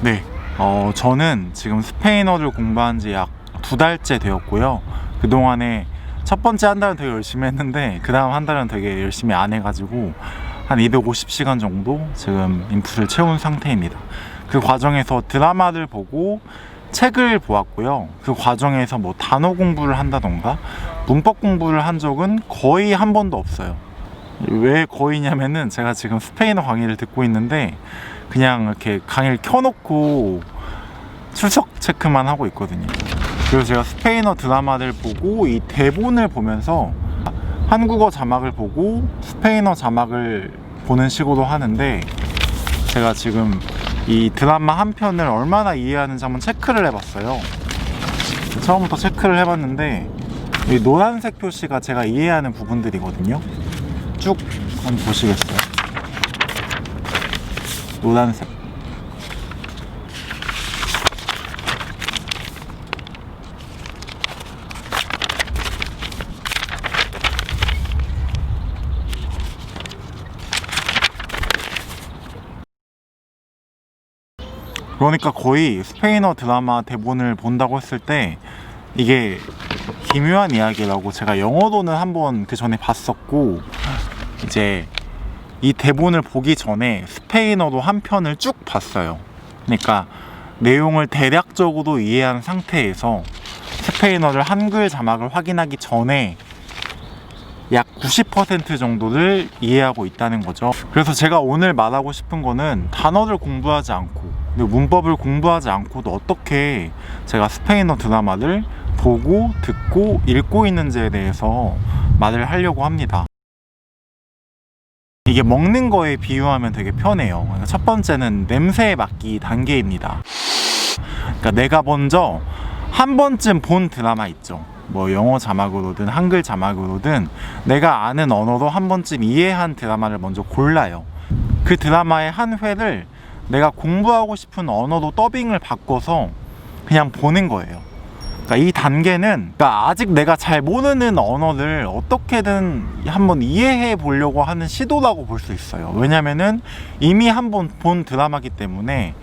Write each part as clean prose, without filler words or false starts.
네, 저는 지금 스페인어를 공부한 지 약 2달째 되었고요. 그동안에 첫 번째 한 달은 되게 열심히 했는데 그 다음 한 달은 되게 열심히 안 해가지고 한 250시간 정도 지금 인풋을 채운 상태입니다. 그 과정에서 드라마를 보고 책을 보았고요. 그 과정에서 뭐 단어 공부를 한다던가 문법 공부를 한 적은 거의 한 번도 없어요. 왜 거의냐면은 제가 지금 스페인어 강의를 듣고 있는데 그냥 이렇게 강의를 켜놓고 출석 체크만 하고 있거든요. 그래서 제가 스페인어 드라마를 보고 이 대본을 보면서 한국어 자막을 보고 스페인어 자막을 보는 식으로 하는데, 제가 지금 이 드라마 한 편을 얼마나 이해하는지 한번 체크를 해봤어요. 처음부터 체크를 해봤는데 이 노란색 표시가 제가 이해하는 부분들이거든요. 쭉 한번 보시겠어요? 노란색. 그러니까 거의 스페인어 드라마 대본을 본다고 했을 때 이게 기묘한 이야기라고, 제가 영어로는 한번 그 전에 봤었고 이제 이 대본을 보기 전에 스페인어로 한 편을 쭉 봤어요. 그러니까 내용을 대략적으로 이해한 상태에서 스페인어를 한글 자막을 확인하기 전에 약 90% 정도를 이해하고 있다는 거죠. 그래서 제가 오늘 말하고 싶은 거는 단어를 공부하지 않고 그리고 문법을 공부하지 않고도 어떻게 제가 스페인어 드라마를 보고 듣고 읽고 있는지에 대해서 말을 하려고 합니다. 이게 먹는 거에 비유하면 되게 편해요. 그러니까 첫 번째는 냄새에 맡기 단계입니다. 그러니까 내가 먼저 한 번쯤 본 드라마 있죠. 뭐 영어 자막으로든 한글 자막으로든 내가 아는 언어로 한 번쯤 이해한 드라마를 먼저 골라요. 그 드라마의 한 회를 내가 공부하고 싶은 언어로 더빙을 바꿔서 그냥 보는 거예요. 그러니까 이 단계는, 그러니까 아직 내가 잘 모르는 언어를 어떻게든 한번 이해해 보려고 하는 시도라고 볼 수 있어요. 왜냐면은 이미 한번 본 드라마기 때문에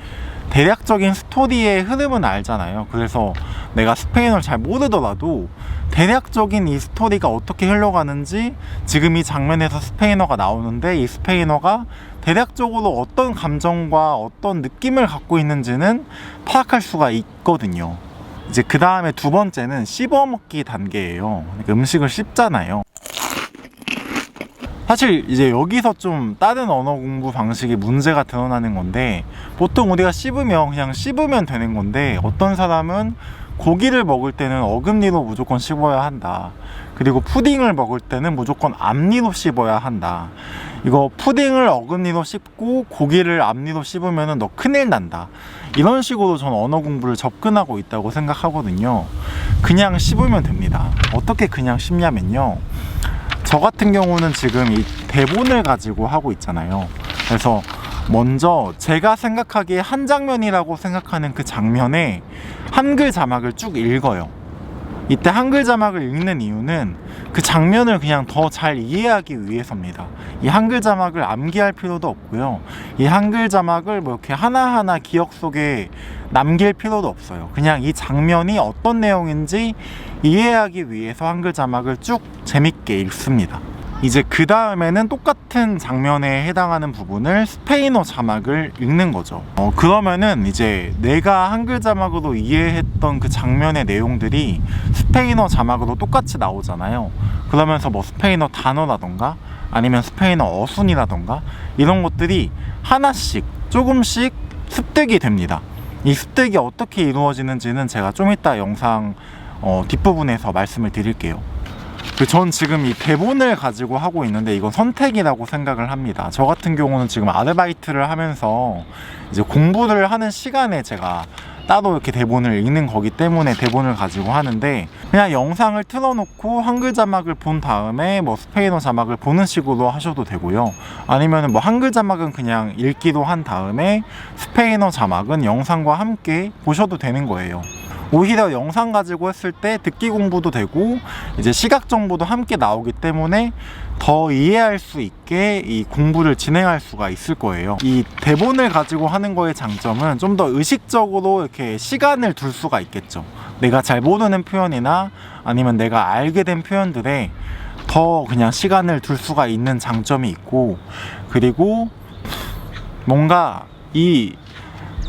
대략적인 스토리의 흐름은 알잖아요. 그래서 내가 스페인어를 잘 모르더라도 대략적인 이 스토리가 어떻게 흘러가는지, 지금 이 장면에서 스페인어가 나오는데 이 스페인어가 대략적으로 어떤 감정과 어떤 느낌을 갖고 있는지는 파악할 수가 있거든요. 이제 그 다음에 두 번째는 씹어먹기 단계예요. 그러니까 음식을 씹잖아요. 사실 이제 여기서 좀 다른 언어 공부 방식이 문제가 드러나는 건데, 보통 우리가 씹으면 그냥 씹으면 되는 건데 어떤 사람은 고기를 먹을 때는 어금니로 무조건 씹어야 한다, 그리고 푸딩을 먹을 때는 무조건 앞니로 씹어야 한다, 이거 푸딩을 어금니로 씹고 고기를 앞니로 씹으면 너 큰일 난다, 이런 식으로 전 언어 공부를 접근하고 있다고 생각하거든요. 그냥 씹으면 됩니다. 어떻게 그냥 씹냐면요, 저 같은 경우는 지금 이 대본을 가지고 하고 있잖아요. 그래서 먼저 제가 생각하기에 한 장면이라고 생각하는 그 장면에 한글 자막을 쭉 읽어요. 이때 한글 자막을 읽는 이유는 그 장면을 그냥 더 잘 이해하기 위해서입니다. 이 한글 자막을 암기할 필요도 없고요. 이 한글 자막을 뭐 이렇게 하나하나 기억 속에 남길 필요도 없어요. 그냥 이 장면이 어떤 내용인지 이해하기 위해서 한글 자막을 쭉 재밌게 읽습니다. 이제 그 다음에는 똑같은 장면에 해당하는 부분을 스페인어 자막을 읽는 거죠. 그러면은 이제 내가 한글 자막으로 이해했던 그 장면의 내용들이 스페인어 자막으로 똑같이 나오잖아요. 그러면서 뭐 스페인어 단어라던가 아니면 스페인어 어순이라던가 이런 것들이 하나씩 조금씩 습득이 됩니다. 이 습득이 어떻게 이루어지는지는 제가 좀 이따 영상 뒷부분에서 말씀을 드릴게요. 전 지금 이 대본을 가지고 하고 있는데 이건 선택이라고 생각을 합니다. 저 같은 경우는 지금 아르바이트를 하면서 이제 공부를 하는 시간에 제가 따로 이렇게 대본을 읽는 거기 때문에 대본을 가지고 하는데, 그냥 영상을 틀어놓고 한글 자막을 본 다음에 뭐 스페인어 자막을 보는 식으로 하셔도 되고요. 아니면 뭐 한글 자막은 그냥 읽기로 한 다음에 스페인어 자막은 영상과 함께 보셔도 되는 거예요. 오히려 영상 가지고 했을 때 듣기 공부도 되고 이제 시각 정보도 함께 나오기 때문에 더 이해할 수 있게 이 공부를 진행할 수가 있을 거예요. 이 대본을 가지고 하는 거의 장점은 좀 더 의식적으로 이렇게 시간을 둘 수가 있겠죠. 내가 잘 모르는 표현이나 아니면 내가 알게 된 표현들에 더 그냥 시간을 둘 수가 있는 장점이 있고, 그리고 뭔가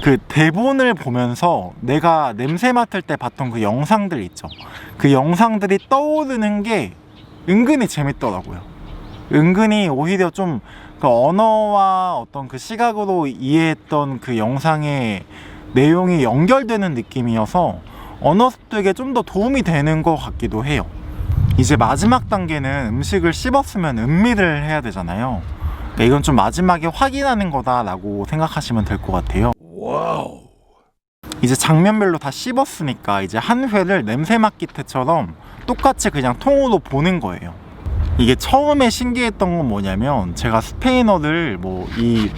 그 대본을 보면서 내가 냄새 맡을 때 봤던 그 영상들 있죠. 그 영상들이 떠오르는 게 은근히 재밌더라고요. 은근히 오히려 좀 그 언어와 어떤 그 시각으로 이해했던 그 영상의 내용이 연결되는 느낌이어서 언어 습득에 좀 더 도움이 되는 것 같기도 해요. 이제 마지막 단계는 음식을 씹었으면 음미를 해야 되잖아요. 그러니까 이건 좀 마지막에 확인하는 거다라고 생각하시면 될 것 같아요. 와우. 이제 장면별로 다 씹었으니까 이제 한 회를 냄새 맡기 때처럼 똑같이 그냥 통으로 보는 거예요. 이게 처음에 신기했던 건 뭐냐면, 제가 스페인어를 뭐 이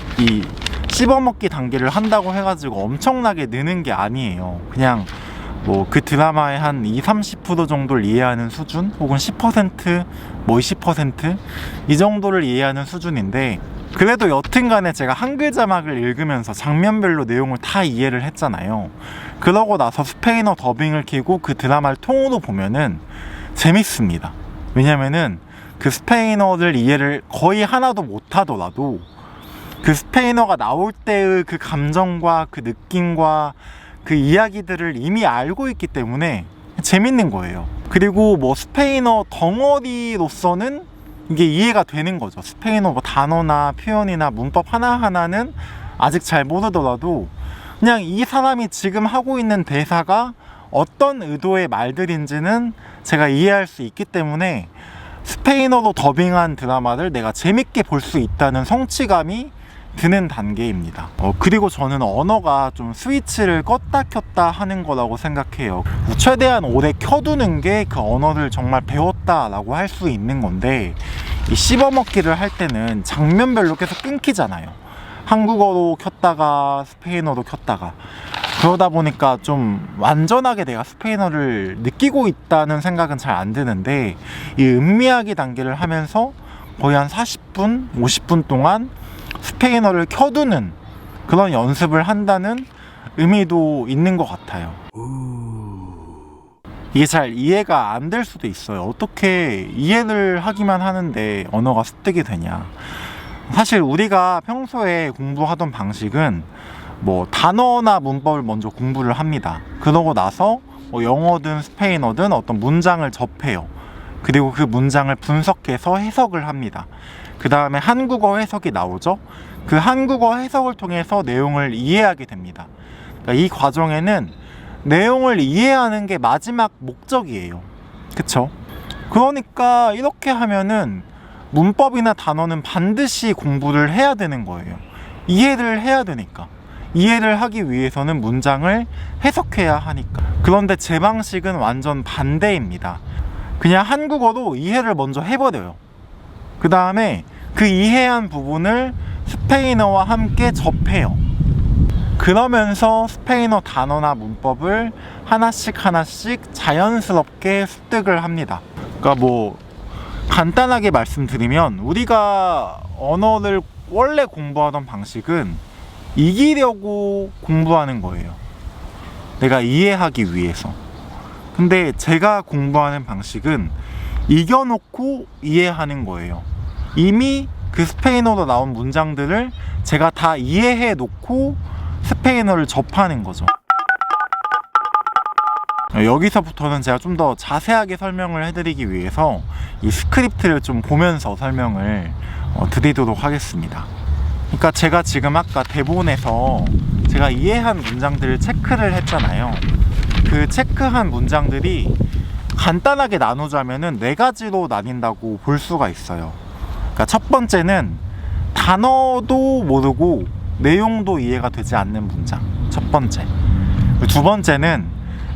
씹어먹기 단계를 한다고 해가지고 엄청나게 느는 게 아니에요. 그냥 뭐 그 드라마의 한 20-30% 정도를 이해하는 수준, 혹은 10%, 뭐 20% 이 정도를 이해하는 수준인데, 그래도 여튼간에 제가 한글 자막을 읽으면서 장면별로 내용을 다 이해를 했잖아요. 그러고 나서 스페인어 더빙을 켜고 그 드라마를 통으로 보면은 재밌습니다. 왜냐면은 그 스페인어를 이해를 거의 하나도 못하더라도 그 스페인어가 나올 때의 그 감정과 그 느낌과 그 이야기들을 이미 알고 있기 때문에 재밌는 거예요. 그리고 뭐 스페인어 덩어리로서는 이게 이해가 되는 거죠. 스페인어 뭐 단어나 표현이나 문법 하나하나는 아직 잘 모르더라도 그냥 이 사람이 지금 하고 있는 대사가 어떤 의도의 말들인지는 제가 이해할 수 있기 때문에 스페인어로 더빙한 드라마를 내가 재밌게 볼 수 있다는 성취감이 드는 단계입니다. 그리고 저는 언어가 좀 스위치를 껐다 켰다 하는 거라고 생각해요. 최대한 오래 켜두는 게 그 언어를 정말 배웠다라고 할 수 있는 건데, 이 씹어먹기를 할 때는 장면별로 계속 끊기잖아요. 한국어로 켰다가 스페인어로 켰다가, 그러다 보니까 좀 완전하게 내가 스페인어를 느끼고 있다는 생각은 잘 안 드는데, 이 음미하기 단계를 하면서 거의 한 40분, 50분 동안 스페인어를 켜두는 그런 연습을 한다는 의미도 있는 것 같아요. 이게 잘 이해가 안 될 수도 있어요. 어떻게 이해를 하기만 하는데 언어가 습득이 되냐. 사실 우리가 평소에 공부하던 방식은 뭐 단어나 문법을 먼저 공부를 합니다. 그러고 나서 뭐 영어든 스페인어든 어떤 문장을 접해요. 그리고 그 문장을 분석해서 해석을 합니다. 그 다음에 한국어 해석이 나오죠. 그 한국어 해석을 통해서 내용을 이해하게 됩니다. 그러니까 이 과정에는 내용을 이해하는 게 마지막 목적이에요. 그쵸? 그러니까 이렇게 하면은 문법이나 단어는 반드시 공부를 해야 되는 거예요. 이해를 해야 되니까. 이해를 하기 위해서는 문장을 해석해야 하니까. 그런데 제 방식은 완전 반대입니다. 그냥 한국어로 이해를 먼저 해버려요. 그 다음에 그 이해한 부분을 스페인어와 함께 접해요. 그러면서 스페인어 단어나 문법을 하나씩 자연스럽게 습득을 합니다. 그러니까 뭐 간단하게 말씀드리면, 우리가 언어를 원래 공부하던 방식은 이기려고 공부하는 거예요. 내가 이해하기 위해서. 근데 제가 공부하는 방식은 이겨놓고 이해하는 거예요. 이미 그 스페인어로 나온 문장들을 제가 다 이해해 놓고 스페인어를 접하는 거죠. 여기서부터는 제가 좀 더 자세하게 설명을 해드리기 위해서 이 스크립트를 좀 보면서 설명을 드리도록 하겠습니다. 그러니까 제가 지금 아까 대본에서 제가 이해한 문장들을 체크를 했잖아요. 그 체크한 문장들이 간단하게 나누자면은 4가지로 나뉜다고 볼 수가 있어요. 그러니까 첫 번째는 단어도 모르고 내용도 이해가 되지 않는 문장, 첫 번째. 두 번째는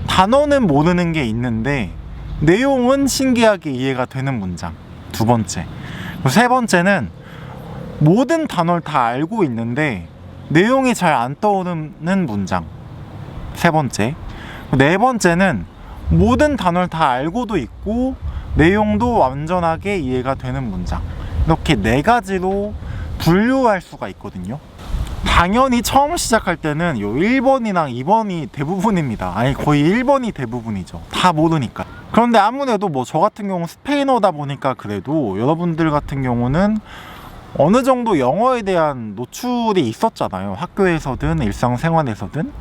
단어는 모르는 게 있는데 내용은 신기하게 이해가 되는 문장, 두 번째. 세 번째는 모든 단어를 다 알고 있는데 내용이 잘 안 떠오르는 문장, 세 번째. 네 번째는 모든 단어를 다 알고도 있고 내용도 완전하게 이해가 되는 문장. 이렇게 네 가지로 분류할 수가 있거든요. 당연히 처음 시작할 때는 요 1번이랑 2번이 대부분입니다. 아니 거의 1번이 대부분이죠. 다 모르니까. 그런데 아무래도 뭐 저 같은 경우는 스페인어다 보니까 그래도 여러분들 같은 경우는 어느 정도 영어에 대한 노출이 있었잖아요. 학교에서든 일상생활에서든.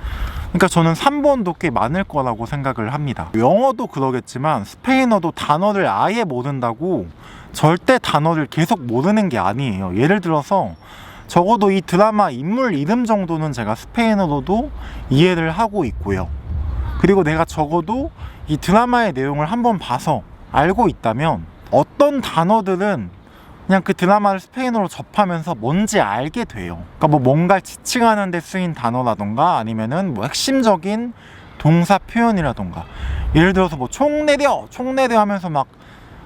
그러니까 저는 3번도 꽤 많을 거라고 생각을 합니다. 영어도 그러겠지만 스페인어도 단어를 아예 모른다고 절대 단어를 계속 모르는 게 아니에요. 예를 들어서 적어도 이 드라마 인물 이름 정도는 제가 스페인어로도 이해를 하고 있고요. 그리고 내가 적어도 이 드라마의 내용을 한번 봐서 알고 있다면 어떤 단어들은 그냥 그 드라마를 스페인어로 접하면서 뭔지 알게 돼요. 그러니까 뭐 뭔가를 지칭하는 데 쓰인 단어라던가 아니면은 뭐 핵심적인 동사 표현이라던가 예를 들어서 뭐 총 내려 하면서 막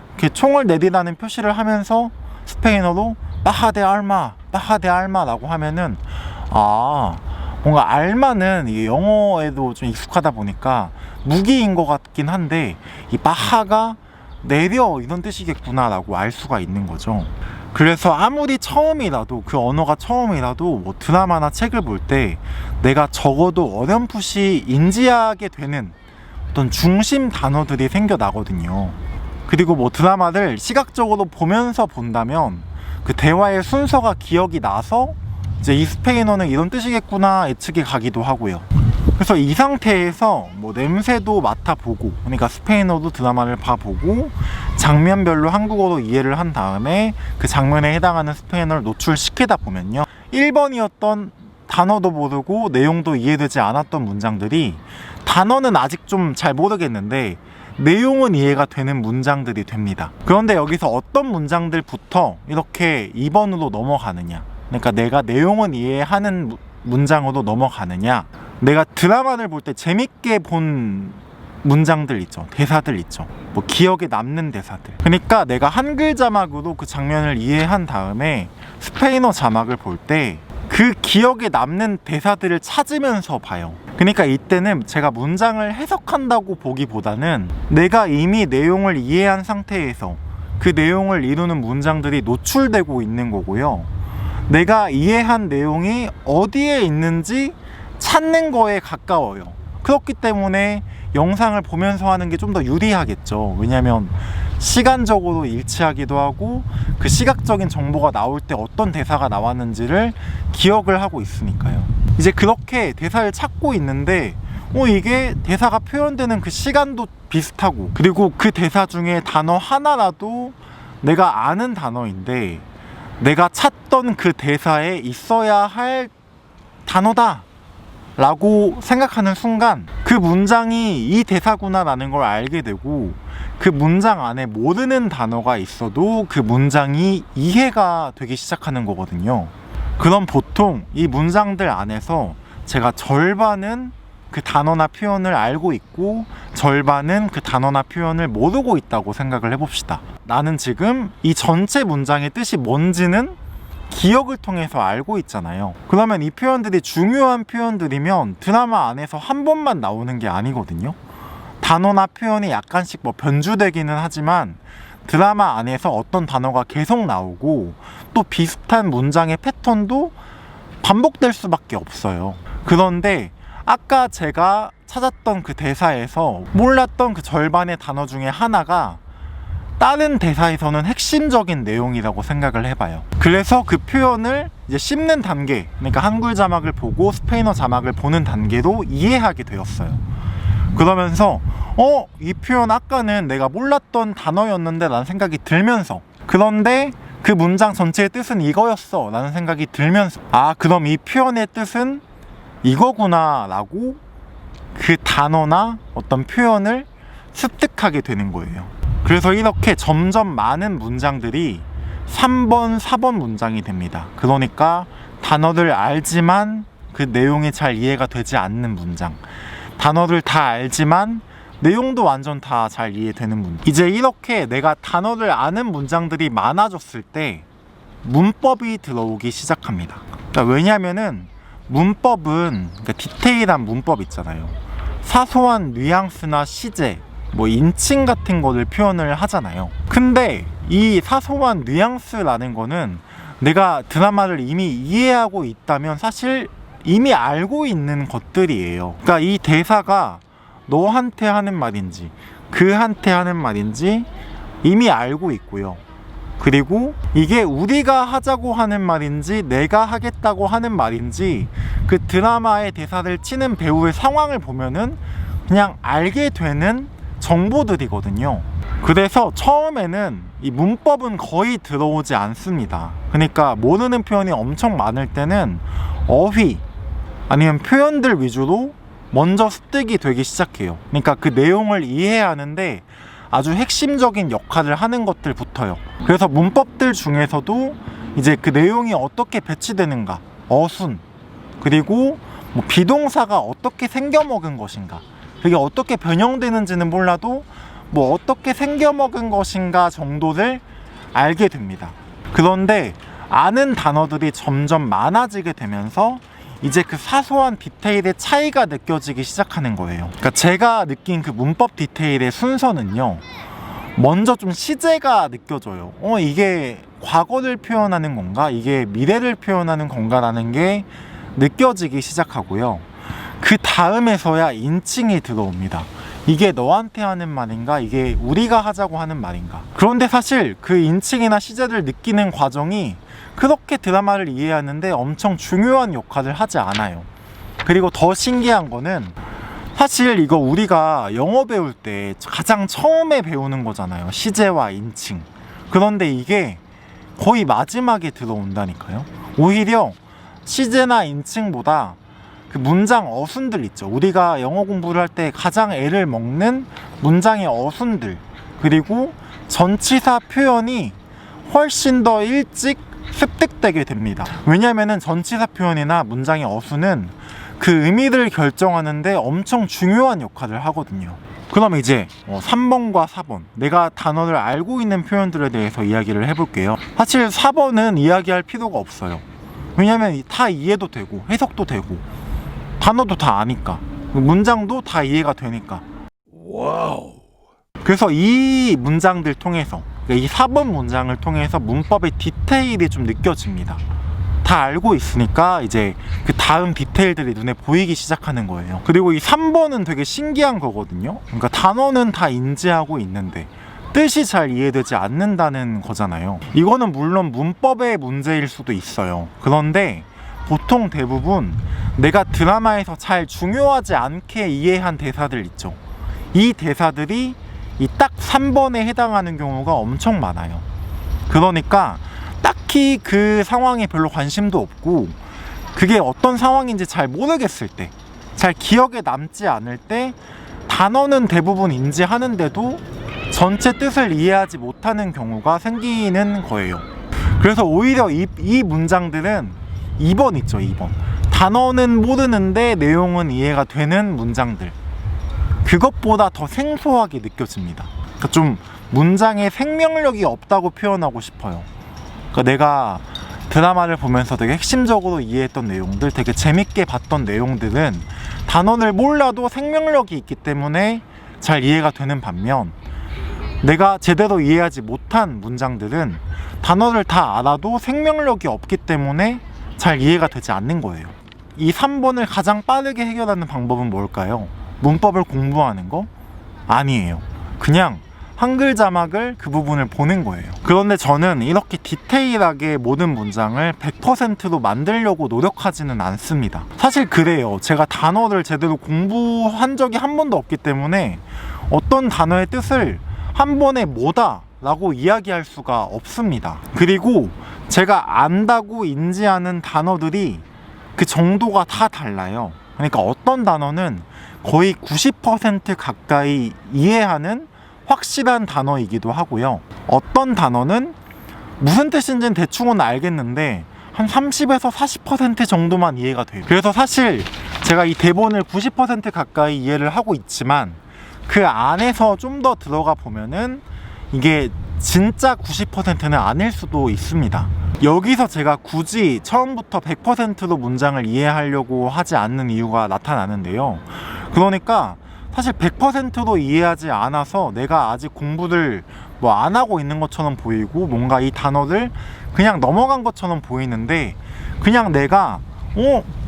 이렇게 총을 내리라는 표시를 하면서 스페인어로 바하데 알마라고 하면은 뭔가 알마는 이게 영어에도 좀 익숙하다 보니까 무기인 것 같긴 한데 이 바하가 내려 이런 뜻이겠구나 라고 알 수가 있는 거죠. 그래서 아무리 처음이라도 그 언어가 처음이라도 뭐 드라마나 책을 볼 때 내가 적어도 어렴풋이 인지하게 되는 어떤 중심 단어들이 생겨나거든요. 그리고 뭐 드라마를 시각적으로 보면서 본다면 그 대화의 순서가 기억이 나서 이제 이 스페인어는 이런 뜻이겠구나 예측이 가기도 하고요. 그래서 이 상태에서 뭐 냄새도 맡아보고, 그러니까 스페인어도 드라마를 봐보고 장면별로 한국어로 이해를 한 다음에 그 장면에 해당하는 스페인어를 노출시키다 보면요, 1번이었던 단어도 모르고 내용도 이해되지 않았던 문장들이 단어는 아직 좀 잘 모르겠는데 내용은 이해가 되는 문장들이 됩니다. 그런데 여기서 어떤 문장들부터 이렇게 2번으로 넘어가느냐, 그러니까 내가 내용은 이해하는 문장으로 넘어가느냐, 내가 드라마를 볼 때 재밌게 본 문장들 있죠, 대사들 있죠, 뭐 기억에 남는 대사들. 그러니까 내가 한글 자막으로 그 장면을 이해한 다음에 스페인어 자막을 볼 때 그 기억에 남는 대사들을 찾으면서 봐요. 그러니까 이때는 제가 문장을 해석한다고 보기보다는 내가 이미 내용을 이해한 상태에서 그 내용을 이루는 문장들이 노출되고 있는 거고요, 내가 이해한 내용이 어디에 있는지 찾는 거에 가까워요. 그렇기 때문에 영상을 보면서 하는 게 좀 더 유리하겠죠. 왜냐면 시간적으로 일치하기도 하고 그 시각적인 정보가 나올 때 어떤 대사가 나왔는지를 기억을 하고 있으니까요. 이제 그렇게 대사를 찾고 있는데 이게 대사가 표현되는 그 시간도 비슷하고, 그리고 그 대사 중에 단어 하나라도 내가 아는 단어인데 내가 찾던 그 대사에 있어야 할 단어다 라고 생각하는 순간 그 문장이 이 대사구나 라는 걸 알게 되고, 그 문장 안에 모르는 단어가 있어도 그 문장이 이해가 되기 시작하는 거거든요. 그럼 보통 이 문장들 안에서 제가 절반은 그 단어나 표현을 알고 있고 절반은 그 단어나 표현을 모르고 있다고 생각을 해봅시다. 나는 지금 이 전체 문장의 뜻이 뭔지는 기억을 통해서 알고 있잖아요. 그러면 이 표현들이 중요한 표현들이면 드라마 안에서 한 번만 나오는 게 아니거든요. 단어나 표현이 약간씩 뭐 변주되기는 하지만 드라마 안에서 어떤 단어가 계속 나오고 또 비슷한 문장의 패턴도 반복될 수밖에 없어요. 그런데 아까 제가 찾았던 그 대사에서 몰랐던 그 절반의 단어 중에 하나가 다른 대사에서는 핵심적인 내용이라고 생각을 해봐요. 그래서 그 표현을 이제 씹는 단계, 그러니까 한글 자막을 보고 스페인어 자막을 보는 단계로 이해하게 되었어요. 그러면서 이 표현 아까는 내가 몰랐던 단어였는데 라는 생각이 들면서, 그런데 그 문장 전체의 뜻은 이거였어 라는 생각이 들면서, 그럼 이 표현의 뜻은 이거구나 라고 그 단어나 어떤 표현을 습득하게 되는 거예요. 그래서 이렇게 점점 많은 문장들이 3번, 4번 문장이 됩니다. 그러니까 단어를 알지만 그 내용이 잘 이해가 되지 않는 문장, 단어를 다 알지만 내용도 완전 다 잘 이해되는 문장. 이제 이렇게 내가 단어를 아는 문장들이 많아졌을 때 문법이 들어오기 시작합니다. 그러니까 왜냐면은 문법은, 그러니까 디테일한 문법 있잖아요. 사소한 뉘앙스나 시제, 뭐 인칭 같은 거를 표현을 하잖아요. 근데 이 사소한 뉘앙스라는 거는 내가 드라마를 이미 이해하고 있다면 사실 이미 알고 있는 것들이에요. 그러니까 이 대사가 너한테 하는 말인지 그한테 하는 말인지 이미 알고 있고요. 그리고 이게 우리가 하자고 하는 말인지 내가 하겠다고 하는 말인지 그 드라마의 대사를 치는 배우의 상황을 보면은 그냥 알게 되는 정보들이거든요. 그래서 처음에는 이 문법은 거의 들어오지 않습니다. 그러니까 모르는 표현이 엄청 많을 때는 어휘 아니면 표현들 위주로 먼저 습득이 되기 시작해요. 그러니까 그 내용을 이해하는데 아주 핵심적인 역할을 하는 것들부터요. 그래서 문법들 중에서도 이제 그 내용이 어떻게 배치되는가, 어순, 그리고 뭐 비동사가 어떻게 생겨먹은 것인가, 그게 어떻게 변형되는지는 몰라도 뭐 어떻게 생겨먹은 것인가 정도를 알게 됩니다. 그런데 아는 단어들이 점점 많아지게 되면서 이제 그 사소한 디테일의 차이가 느껴지기 시작하는 거예요. 그러니까 제가 느낀 그 문법 디테일의 순서는요, 먼저 좀 시제가 느껴져요. 이게 과거를 표현하는 건가? 이게 미래를 표현하는 건가라는 게 느껴지기 시작하고요. 그 다음에서야 인칭이 들어옵니다. 이게 너한테 하는 말인가? 이게 우리가 하자고 하는 말인가? 그런데 사실 그 인칭이나 시제를 느끼는 과정이 그렇게 드라마를 이해하는데 엄청 중요한 역할을 하지 않아요. 그리고 더 신기한 거는 사실 이거 우리가 영어 배울 때 가장 처음에 배우는 거잖아요. 시제와 인칭. 그런데 이게 거의 마지막에 들어온다니까요. 오히려 시제나 인칭보다 그 문장 어순들 있죠. 우리가 영어 공부를 할 때 가장 애를 먹는 문장의 어순들, 그리고 전치사 표현이 훨씬 더 일찍 습득되게 됩니다. 왜냐면은 전치사 표현이나 문장의 어순은 그 의미를 결정하는데 엄청 중요한 역할을 하거든요. 그럼 이제 3번과 4번, 내가 단어를 알고 있는 표현들에 대해서 이야기를 해볼게요. 사실 4번은 이야기할 필요가 없어요. 왜냐면 다 이해도 되고 해석도 되고 단어도 다 아니까, 문장도 다 이해가 되니까. 와우. 그래서 이 문장들 통해서, 이 4번 문장을 통해서 문법의 디테일이 좀 느껴집니다. 다 알고 있으니까 이제 그 다음 디테일들이 눈에 보이기 시작하는 거예요. 그리고 이 3번은 되게 신기한 거거든요. 그러니까 단어는 다 인지하고 있는데 뜻이 잘 이해되지 않는다는 거잖아요. 이거는 물론 문법의 문제일 수도 있어요. 그런데 보통 대부분 내가 드라마에서 잘 중요하지 않게 이해한 대사들 있죠. 이 대사들이 이 딱 3번에 해당하는 경우가 엄청 많아요. 그러니까 딱히 그 상황에 별로 관심도 없고 그게 어떤 상황인지 잘 모르겠을 때, 잘 기억에 남지 않을 때 단어는 대부분 인지하는데도 전체 뜻을 이해하지 못하는 경우가 생기는 거예요. 그래서 오히려 이 문장들은 2번 있죠. 2번 단어는 모르는데 내용은 이해가 되는 문장들, 그것보다 더 생소하게 느껴집니다. 그러니까 좀 문장에 생명력이 없다고 표현하고 싶어요. 그러니까 내가 드라마를 보면서 되게 핵심적으로 이해했던 내용들, 되게 재밌게 봤던 내용들은 단어를 몰라도 생명력이 있기 때문에 잘 이해가 되는 반면, 내가 제대로 이해하지 못한 문장들은 단어를 다 알아도 생명력이 없기 때문에 잘 이해가 되지 않는 거예요. 이 3번을 가장 빠르게 해결하는 방법은 뭘까요? 문법을 공부하는 거? 아니에요. 그냥 한글 자막을 그 부분을 보는 거예요. 그런데 저는 이렇게 디테일하게 모든 문장을 100%로 만들려고 노력하지는 않습니다. 사실 그래요. 제가 단어를 제대로 공부한 적이 한 번도 없기 때문에 어떤 단어의 뜻을 한 번에 뭐다 라고 이야기할 수가 없습니다. 그리고 제가 안다고 인지하는 단어들이 그 정도가 다 달라요. 그러니까 어떤 단어는 거의 90% 가까이 이해하는 확실한 단어이기도 하고요. 어떤 단어는 무슨 뜻인지는 대충은 알겠는데 한 30에서 40% 정도만 이해가 돼요. 그래서 사실 제가 이 대본을 90% 가까이 이해를 하고 있지만 그 안에서 좀 더 들어가 보면은 이게 진짜 90%는 아닐 수도 있습니다. 여기서 제가 굳이 처음부터 100%로 문장을 이해하려고 하지 않는 이유가 나타나는데요. 그러니까 사실 100%로 이해하지 않아서 내가 아직 공부를 뭐 안 하고 있는 것처럼 보이고 뭔가 이 단어를 그냥 넘어간 것처럼 보이는데, 그냥 내가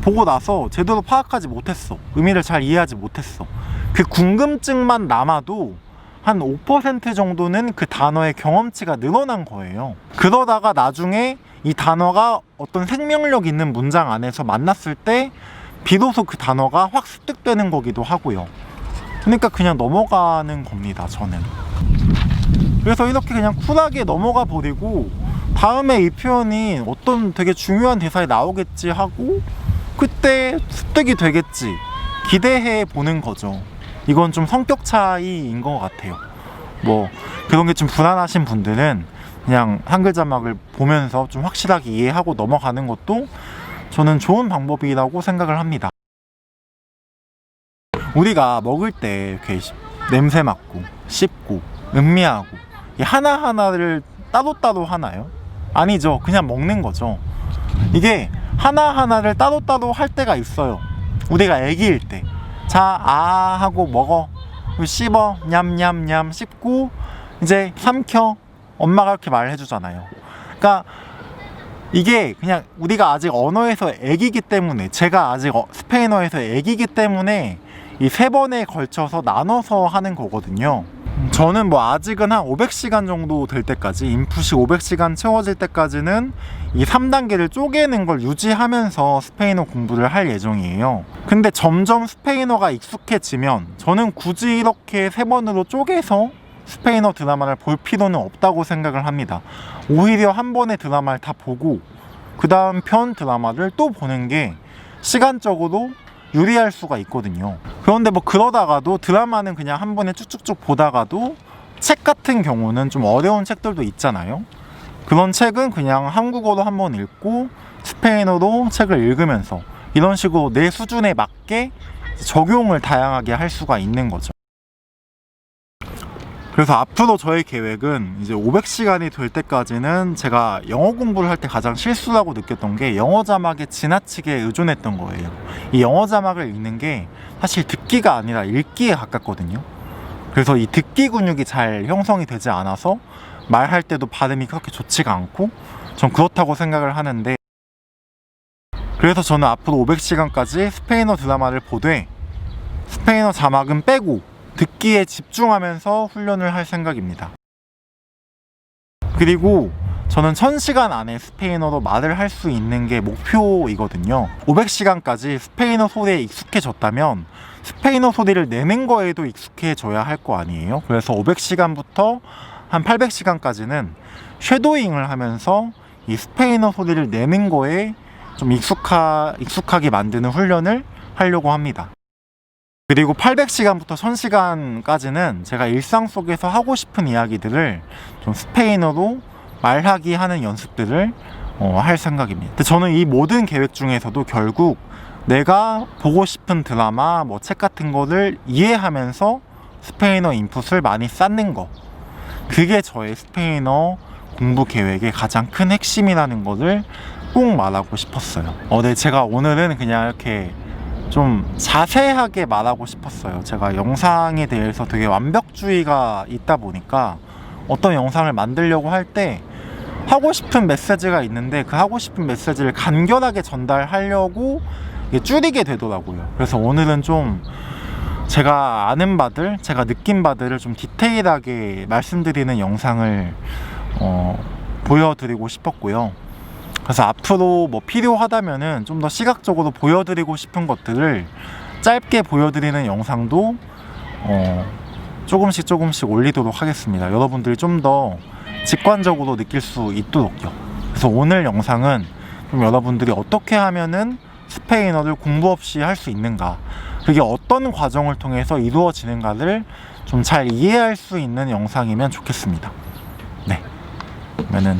보고 나서 제대로 파악하지 못했어. 의미를 잘 이해하지 못했어. 그 궁금증만 남아도 한 5% 정도는 그 단어의 경험치가 늘어난 거예요. 그러다가 나중에 이 단어가 어떤 생명력 있는 문장 안에서 만났을 때 비로소 그 단어가 확 습득되는 거기도 하고요. 그러니까 그냥 넘어가는 겁니다, 저는. 그래서 이렇게 그냥 쿨하게 넘어가 버리고 다음에 이 표현이 어떤 되게 중요한 대사에 나오겠지 하고 그때 습득이 되겠지 기대해 보는 거죠. 이건 좀 성격 차이인 것 같아요. 뭐 그런 게 좀 불안하신 분들은 그냥 한글 자막을 보면서 좀 확실하게 이해하고 넘어가는 것도 저는 좋은 방법이라고 생각을 합니다. 우리가 먹을 때 이렇게 냄새 맡고 씹고 음미하고 하나하나를 따로따로 하나요? 아니죠. 그냥 먹는 거죠. 이게 하나하나를 따로따로 할 때가 있어요. 우리가 애기일 때 자, 아 하고 먹어, 씹어, 냠냠냠 씹고 이제 삼켜, 엄마가 이렇게 말을 해주잖아요. 그러니까 이게 그냥 우리가 아직 언어에서 애기기 때문에, 제가 아직 스페인어에서 애기기 때문에 이 3번에 걸쳐서 나눠서 하는 거거든요. 저는 뭐 아직은 한 500시간 정도 될 때까지, 인풋이 500시간 채워질 때까지는 이 3단계를 쪼개는 걸 유지하면서 스페인어 공부를 할 예정이에요. 근데 점점 스페인어가 익숙해지면 저는 굳이 이렇게 3번으로 쪼개서 스페인어 드라마를 볼 필요는 없다고 생각을 합니다. 오히려 한 번의 드라마를 다 보고 그 다음 편 드라마를 또 보는 게 시간적으로 유리할 수가 있거든요. 그런데 뭐 그러다가도 드라마는 그냥 한 번에 쭉쭉쭉 보다가도 책 같은 경우는 좀 어려운 책들도 있잖아요. 그런 책은 그냥 한국어로 한번 읽고 스페인어로 책을 읽으면서 이런 식으로 내 수준에 맞게 적용을 다양하게 할 수가 있는 거죠. 그래서 앞으로 저의 계획은 이제 500시간이 될 때까지는 제가 영어 공부를 할 때 가장 실수라고 느꼈던 게 영어 자막에 지나치게 의존했던 거예요. 이 영어 자막을 읽는 게 사실 듣기가 아니라 읽기에 가깝거든요. 그래서 이 듣기 근육이 잘 형성이 되지 않아서 말할 때도 발음이 그렇게 좋지가 않고, 전 그렇다고 생각을 하는데, 그래서 저는 앞으로 500시간까지 스페인어 드라마를 보되 스페인어 자막은 빼고 듣기에 집중하면서 훈련을 할 생각입니다. 그리고 저는 1000시간 안에 스페인어로 말을 할 수 있는 게 목표이거든요. 500시간까지 스페인어 소리에 익숙해졌다면 스페인어 소리를 내는 거에도 익숙해져야 할 거 아니에요. 그래서 500시간부터 한 800시간까지는 쉐도잉을 하면서 이 스페인어 소리를 내는 거에 좀 익숙하게 만드는 훈련을 하려고 합니다. 그리고 800시간부터 1000시간까지는 제가 일상 속에서 하고 싶은 이야기들을 좀 스페인어로 말하기 하는 연습들을 할 생각입니다. 근데 저는 이 모든 계획 중에서도 결국 내가 보고 싶은 드라마, 뭐 책 같은 거를 이해하면서 스페인어 인풋을 많이 쌓는 거, 그게 저의 스페인어 공부 계획의 가장 큰 핵심이라는 것을 꼭 말하고 싶었어요. 네, 제가 오늘은 그냥 이렇게 좀 자세하게 말하고 싶었어요. 제가 영상에 대해서 되게 완벽주의가 있다 보니까 어떤 영상을 만들려고 할 때 하고 싶은 메시지가 있는데 그 하고 싶은 메시지를 간결하게 전달하려고 줄이게 되더라고요. 그래서 오늘은 좀 제가 아는 바들, 제가 느낀 바들을 좀 디테일하게 말씀드리는 영상을 보여드리고 싶었고요. 그래서 앞으로 뭐 필요하다면은 좀 더 시각적으로 보여드리고 싶은 것들을 짧게 보여드리는 영상도 조금씩 올리도록 하겠습니다. 여러분들이 좀 더 직관적으로 느낄 수 있도록요. 그래서 오늘 영상은 좀 여러분들이 어떻게 하면은 스페인어를 공부 없이 할 수 있는가, 그게 어떤 과정을 통해서 이루어지는가를 좀 잘 이해할 수 있는 영상이면 좋겠습니다. 네, 그러면은